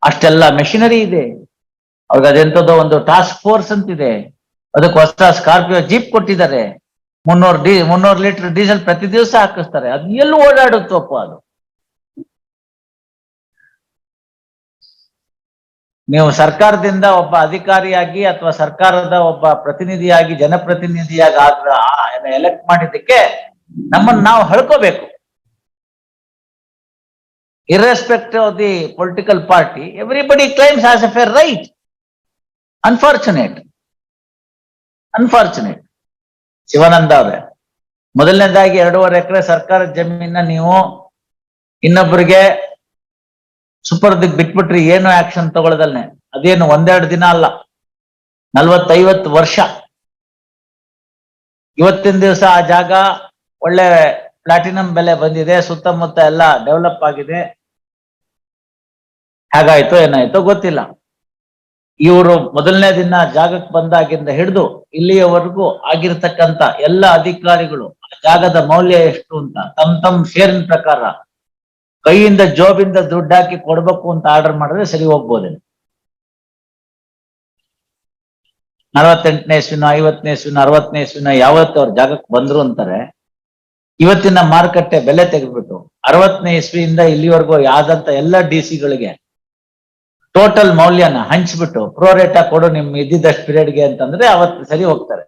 ಅಷ್ಟೆಲ್ಲ ಮೆಷಿನರಿ ಇದೆ ಅವ್ರಿಗೆ. ಅದೆಂತದೋ ಒಂದು ಟಾಸ್ಕ್ ಫೋರ್ಸ್ ಅಂತಿದೆ, ಅದಕ್ಕೆ ಹೊಸ ಸ್ಕಾರ್ಪಿಯೋ ಜೀಪ್ ಕೊಟ್ಟಿದ್ದಾರೆ. 300 ಲೀಟರ್ ಡೀಸೆಲ್ ಪ್ರತಿ ದಿವಸ ಹಾಕಿಸ್ತಾರೆ. ಅದು ಎಲ್ಲಿ ಓಡಾಡುತ್ತಪ್ಪ ಅದು? ನೀವು ಸರ್ಕಾರದಿಂದ ಒಬ್ಬ ಅಧಿಕಾರಿಯಾಗಿ ಅಥವಾ ಸರ್ಕಾರದ ಒಬ್ಬ ಪ್ರತಿನಿಧಿಯಾಗಿ ಜನಪ್ರತಿನಿಧಿಯಾಗಿ ಎಲೆಕ್ಟ್ ಮಾಡಿದ್ದಕ್ಕೆ ನಮ್ಮನ್ನು ನಾವು ಹಳ್ಕೋಬೇಕು. irrespective of the political party, everybody claims has a fair right. Unfortunate. Shivananda ಅವರೇ, ಮೊದಲನೇದಾಗಿ 2.5 ಎಕರೆ ಸರ್ಕಾರದ ಜಮೀನ ನೀವು ಇನ್ನೊಬ್ಬರಿಗೆ ಸುಪರ್ದಿಗೆ ಬಿಟ್ಬಿಟ್ರಿ, ಏನು ಆಕ್ಷನ್ ತಗೊಳ್ಳದಲ್ನೆ. ಅದೇನು 1-2 ದಿನ ಅಲ್ಲ, 40-50 ವರ್ಷ. ಇವತ್ತಿನ ದಿವಸ ಆ ಜಾಗ ಒಳ್ಳೆ ಪ್ಲಾಟಿನಂ ಬೆಲೆ ಬಂದಿದೆ, ಸುತ್ತಮುತ್ತ ಎಲ್ಲ ಡೆವಲಪ್ ಆಗಿದೆ. ಹೇಗಾಯ್ತೋ ಏನಾಯ್ತೋ ಗೊತ್ತಿಲ್ಲ. ಇವರು ಮೊದಲನೇ ದಿನ ಜಾಗಕ್ಕೆ ಬಂದಾಗಿಂದ ಹಿಡಿದು ಇಲ್ಲಿಯವರೆಗೂ ಆಗಿರ್ತಕ್ಕಂಥ ಎಲ್ಲ ಅಧಿಕಾರಿಗಳು ಆ ಜಾಗದ ಮೌಲ್ಯ ಎಷ್ಟು ಅಂತ ತಮ್ಮ ಶೇರಿನ ಪ್ರಕಾರ ಕೈಯಿಂದ ಜೋಬಿಂದ ದುಡ್ಡು ಹಾಕಿ ಕೊಡ್ಬೇಕು ಅಂತ ಆರ್ಡರ್ ಮಾಡಿದ್ರೆ ಸರಿ ಹೋಗ್ಬೋದೇನು. 48ನೇ ಇಸ್ವಿನ 50ನೇ ಇಸ್ವಿನ 60ನೇ ಇಸ್ವಿನ ಯಾವತ್ತು ಅವ್ರ ಜಾಗಕ್ಕೆ ಬಂದ್ರು ಅಂತಾರೆ. ಇವತ್ತಿನ ಮಾರುಕಟ್ಟೆ ಬೆಲೆ ತೆಗೆದ್ಬಿಟ್ಟು 60ನೇ ಇಸ್ವಿಯಿಂದ ಇಲ್ಲಿವರೆಗೂ ಯಾವ್ದಂತ ಎಲ್ಲ ಡಿಸಿಗಳಿಗೆ ಟೋಟಲ್ ಮೌಲ್ಯನ ಹಂಚ್ಬಿಟ್ಟು ಪ್ರೋರೇಟ ಕೊಡು ನಿಮ್ ಇದ್ದಿದ್ದಷ್ಟು ಪೀರಿಯಡ್ಗೆ ಅಂತಂದ್ರೆ ಅವತ್ತು ಸರಿ ಹೋಗ್ತಾರೆ.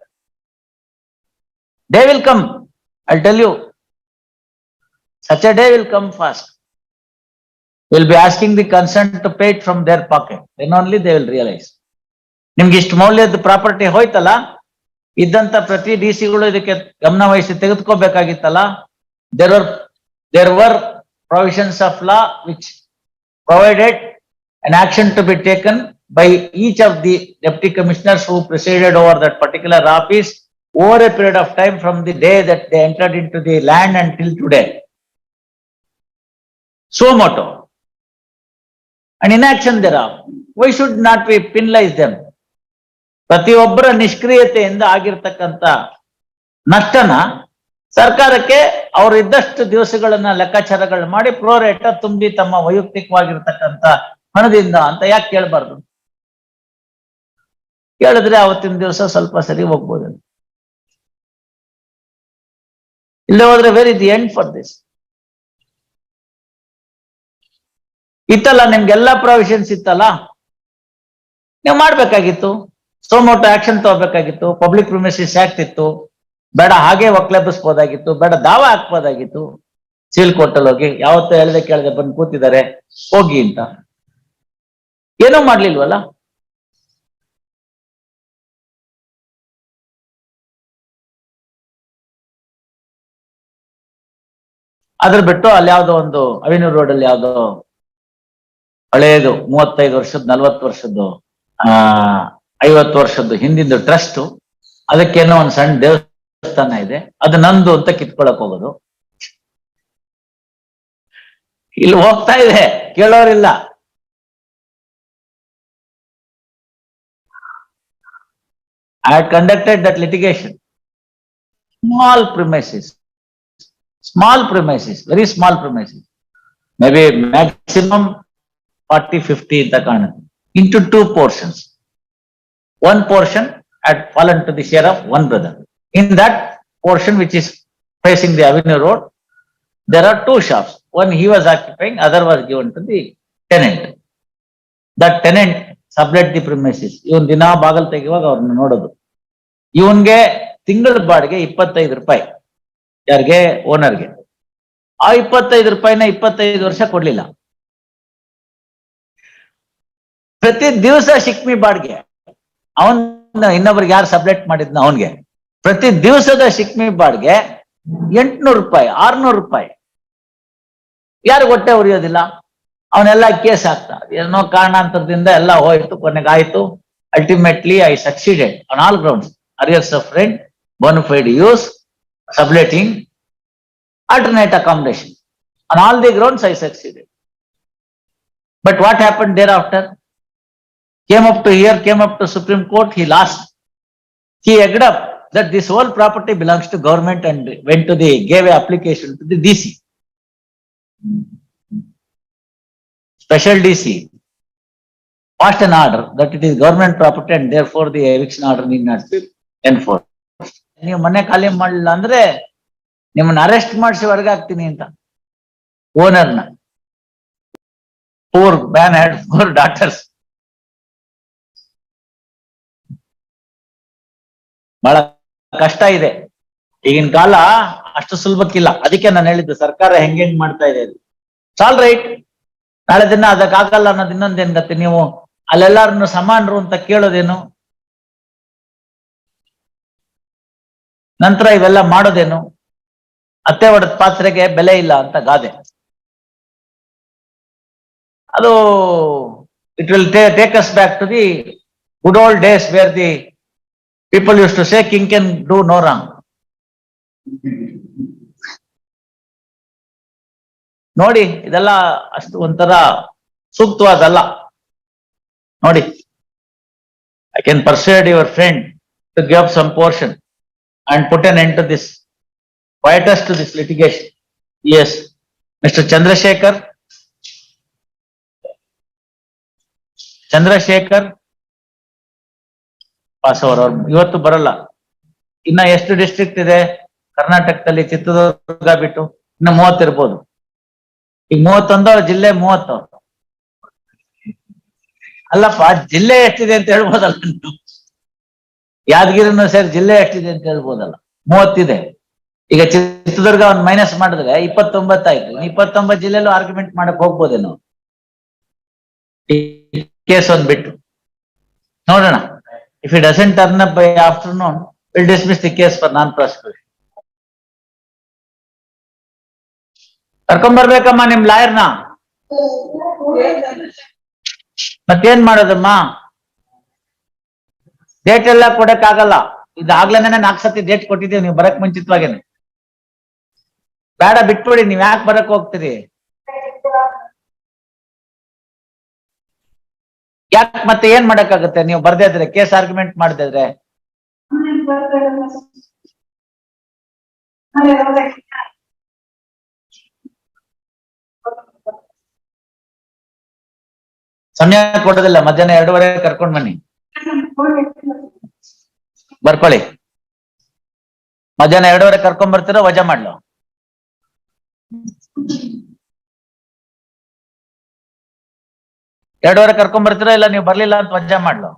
Day will come, I tell you, such a day will come fast. Will be asking the consent to pay it from their pocket. Then only they will realize. ನಿಮ್ಗೆ ಇಷ್ಟು ಮೌಲ್ಯದ ಪ್ರಾಪರ್ಟಿ ಹೋಯ್ತಲ್ಲ, ಇದ್ದಂತ ಪ್ರತಿ ಡಿಸಿಗಳು ಇದಕ್ಕೆ ಗಮನ ವಹಿಸಿ ತೆಗೆದುಕೋಬೇಕಾಗಿತ್ತಲ್ಲ. There were provisions of law which provided an action to be taken by each of the deputy commissioners who presided over that particular office over a period of time from the day that they entered into the land until today. Suo motu. And inaction thereof. Why should not we penalize them? ಪ್ರತಿಯೊಬ್ಬರ ನಿಷ್ಕ್ರಿಯತೆಯಿಂದ ಆಗಿರ್ತಕ್ಕಂಥ ನಷ್ಟನ ಸರ್ಕಾರಕ್ಕೆ ಅವರು ಇದ್ದಷ್ಟು ದಿವಸಗಳನ್ನ ಲೆಕ್ಕಾಚಾರಗಳು ಮಾಡಿ ಪ್ರೋರೇಟ ತುಂಬಿ ತಮ್ಮ ವೈಯಕ್ತಿಕವಾಗಿರ್ತಕ್ಕಂಥ ಹಣದಿಂದ ಅಂತ ಯಾಕೆ ಕೇಳಬಾರ್ದು? ಕೇಳಿದ್ರೆ ಅವತ್ತಿನ ದಿವಸ ಸ್ವಲ್ಪ ಸರಿ ಹೋಗ್ಬೋದು. ಇಲ್ಲೇ ಹೋದ್ರೆ where is the end for this? ಇತ್ತಲ್ಲ ನಿಮ್ಗೆಲ್ಲಾ ಪ್ರೊವಿಷನ್ಸ್ ಇತ್ತಲ್ಲ, ನೀವು ಮಾಡ್ಬೇಕಾಗಿತ್ತು. ಸೋಮೋಟೋ ಆಕ್ಷನ್ ತಗೋಬೇಕಾಗಿತ್ತು. ಪಬ್ಲಿಕ್ ಪ್ರಿಮಿಸಿಸ್ ಆಕ್ಟ್ ಇತ್ತು, ಬೇಡ ಹಾಗೆ ಒಕ್ಲೆಬ್ಬಿಸ್ಬೋದಾಗಿತ್ತು, ಬೇಡ ದಾವ ಹಾಕ್ಬೋದಾಗಿತ್ತು. ಸಿವಿಲ್ ಕೋರ್ಟಲ್ಲಿ ಹೋಗಿ ಯಾವತ್ತೂ ಹೇಳ್ದೆ ಕೇಳದೆ ಬಂದು ಕೂತಿದ್ದಾರೆ ಹೋಗಿ ಅಂತ. ಏನೂ ಮಾಡ್ಲಿಲ್ವಲ್ಲ. ಅದ್ರ ಬಿಟ್ಟು ಅಲ್ಲಿ ಯಾವ್ದೋ ಒಂದು ಅವೆನ್ಯೂ ರೋಡ್ ಅಲ್ಲಿ ಯಾವ್ದೋ ಹಳೇದು 35 ವರ್ಷದ 40 ವರ್ಷದ್ದು 50 ವರ್ಷದ್ದು ಹಿಂದಿಂದ ಟ್ರಸ್ಟ್, ಅದಕ್ಕೇನೋ ಒಂದು ಸಣ್ಣ ದೇವಸ್ಥಾನ ಇದೆ, ಅದು ನಂದು ಅಂತ ಕಿತ್ಕೊಳಕ್ ಹೋಗೋದು. ಇಲ್ಲಿ ಹೋಗ್ತಾ ಇದೆ, ಕೇಳೋರಿಲ್ಲ. I had conducted that litigation. Small premises, very small premises, maybe maximum 40-50 ಅಂತ ಕಾಣುತ್ತೆ, into 2 portions. One portion had fallen to the share of one brother. In that portion which is facing the Avenue Road, there are 2 shops. One he was occupying, other was given to the tenant. That tenant sublet the premises. ಇವನ್ ದಿನ ಬಾಗಲ್ ತೆಗೆಯುವಾಗ ಅವ್ರನ್ನ ನೋಡೋದು. ಇವನ್ಗೆ ತಿಂಗಳ ಬಾಡಿಗೆ 25 ರೂಪಾಯಿ, ಯಾರಿಗೆ? ಓನರ್ಗೆ. ಆ 25 ರೂಪಾಯಿನ 25 ವರ್ಷ ಕೊಡ್ಲಿಲ್ಲ. ಪ್ರತಿ ದಿವಸ ಶಿಕ್ಮಿ ಬಾಡಿಗೆ ಅವನ್ ಇನ್ನೊಬ್ರಿಗೆ ಯಾರು ಸಬ್ಲೆಟ್ ಮಾಡಿದ್ನ ಅವನ್ಗೆ ಪ್ರತಿ ದಿವಸದ ಶಿಕ್ಮಿ ಬಾಡಿಗೆ 800 ರೂಪಾಯಿ 600 ರೂಪಾಯಿ. ಯಾರು ಹೊಟ್ಟೆ ಉರಿಯೋದಿಲ್ಲ. ಅವನೆಲ್ಲ ಕೇಸ್ ಹಾಕ್ತ, ಏನೋ ಕಾರಣಾಂತರದಿಂದ ಎಲ್ಲ ಹೋಯ್ತು, ಕೊನೆಗೆ ಆಯ್ತು. Ultimately I succeeded on all grounds: arrears of rent, bona fide use, subletting, alternate accommodation. On all the grounds I succeeded. But what happened thereafter? Came up to Supreme Court, he lost. He egged up that this whole property belongs to government and gave an application to the DC. Special DC. passed an order that it is government property and therefore the eviction order need not be enforced. ನೀವು ಮನೆ ಖಾಲಿ ಮಾಡಲಿಲ್ಲ ಅಂದ್ರೆ ನಿಮ್ಮನ್ನ arrest ಮಾಡಿಸಿ ಹೊರಗೆ ಹಾಕ್ತೀನಿ ಅಂತ ಓನರ್ನ. Poor man had 4 daughters. ಬಹಳ ಕಷ್ಟ ಇದೆ ಈಗಿನ ಕಾಲ, ಅಷ್ಟು ಸುಲಭಕ್ಕಿಲ್ಲ. ಅದಕ್ಕೆ ನಾನು ಹೇಳಿದ್ದು ಸರ್ಕಾರ ಹೆಂಗ್ ಮಾಡ್ತಾ ಇದೆ. ಆಲ್ ರೈಟ್, ನಾಳೆ ದಿನ ಅದಕ್ಕಾಗಲ್ಲ ಅನ್ನೋದು ಇನ್ನೊಂದೇನ್ ಗತ್ತೆ. ನೀವು ಅಲ್ಲೆಲ್ಲಾರನ್ನು ಸಮಾನರು ಅಂತ ಕೇಳೋದೇನು, ನಂತರ ಇವೆಲ್ಲ ಮಾಡೋದೇನು, ಅತ್ತೆ ಹೊಡೆದ ಪಾತ್ರೆಗೆ ಬೆಲೆ ಇಲ್ಲ ಅಂತ ಗಾದೆ. ಅದು it will take us back to the good old days where the people use to say king can do no wrong. ನೋಡಿ, ಇದೆಲ್ಲ ಅಷ್ಟು ಒಂಥರ ಸೂಕ್ತವಾದಲ್ಲ. ನೋಡಿ, I can persuade your friend to give some portion and put an end to this, quietus to this litigation. Yes, Mr. Chandrasekhar ಪಾಸವರ್ ಅವ್ರು ಇವತ್ತು ಬರಲ್ಲ. ಇನ್ನ ಎಷ್ಟು ಡಿಸ್ಟ್ರಿಕ್ಟ್ ಇದೆ ಕರ್ನಾಟಕದಲ್ಲಿ? ಚಿತ್ರದುರ್ಗ ಬಿಟ್ಟು ಇನ್ನು 30 ಇರ್ಬೋದು. ಈಗ 31 ಜಿಲ್ಲೆ 30. ಅಲ್ಲಪ್ಪ, ಜಿಲ್ಲೆ ಎಷ್ಟಿದೆ ಅಂತ ಹೇಳ್ಬೋದಲ್ಲ ನೀವು? ಯಾದಗಿರಿನೂ ಸೇರಿ ಜಿಲ್ಲೆ ಎಷ್ಟಿದೆ ಅಂತ ಹೇಳ್ಬೋದಲ್ಲ? 30 ಇದೆ. ಈಗ ಚಿತ್ರದುರ್ಗ ಒಂದು ಮೈನಸ್ ಮಾಡಿದ್ರೆ 29 ಆಯ್ತು. 29 ಜಿಲ್ಲೆಲೂ ಆರ್ಗ್ಯುಮೆಂಟ್ ಮಾಡಕ್ ಹೋಗ್ಬೋದೇನೋ, ಕೇಸ್ ಒಂದ್ ಬಿಟ್ಟು ನೋಡೋಣ. If it doesn't turn up by afternoon, will dismiss the case for non prosecution. ಕರ್ಕೊಂಡ್ಬರ್ಬೇಕಮ್ಮ ನಿಮ್ ಲಾಯರ್ನ. ಮತ್ತೇನ್ ಮಾಡೋದಮ್ಮ? ಡೇಟ್ ಎಲ್ಲ ಕೊಡಕ್ ಆಗಲ್ಲ. ಇದಾಗ್ಲೇನೆ 4 ಸತಿ ಡೇಟ್ ಕೊಟ್ಟಿದ್ದೀವಿ, ನೀವು ಬರಕ್ ಮುಂಚಿತವಾಗೇನೆ. ಬೇಡ, ಬಿಟ್ಬಿಡಿ. ನೀವ್ ಯಾಕೆ ಬರಕ್ ಹೋಗ್ತೀರಿ? ಯಾಕೆ ಮತ್ತೆ ಏನ್ ಮಾಡಕ್ಕಾಗುತ್ತೆ? ನೀವು ಬರ್ದೇ ಇದ್ರೆ, ಕೇಸ್ ಆರ್ಗ್ಯುಮೆಂಟ್ ಮಾಡದೇ ಇದ್ರೆ. ಸಮಯ ಕೊಡೋದಿಲ್ಲ. ಮಧ್ಯಾಹ್ನ 2:15 ಕರ್ಕೊಂಡ್ ಬನ್ನಿ, ಬರ್ಕೊಳ್ಳಿ. ಮಧ್ಯಾಹ್ನ 2:15 ಕರ್ಕೊಂಡ್ ಬರ್ತೀರೋ ವಜಾ ಮಾಡ್ಲು? 2:15 ಕರ್ಕೊಂಡ್ ಬರ್ತೀರೋ ಇಲ್ಲ ನೀವು ಬರ್ಲಿಲ್ಲ ಅಂತ ವಜಾ ಮಾಡ್ಲು?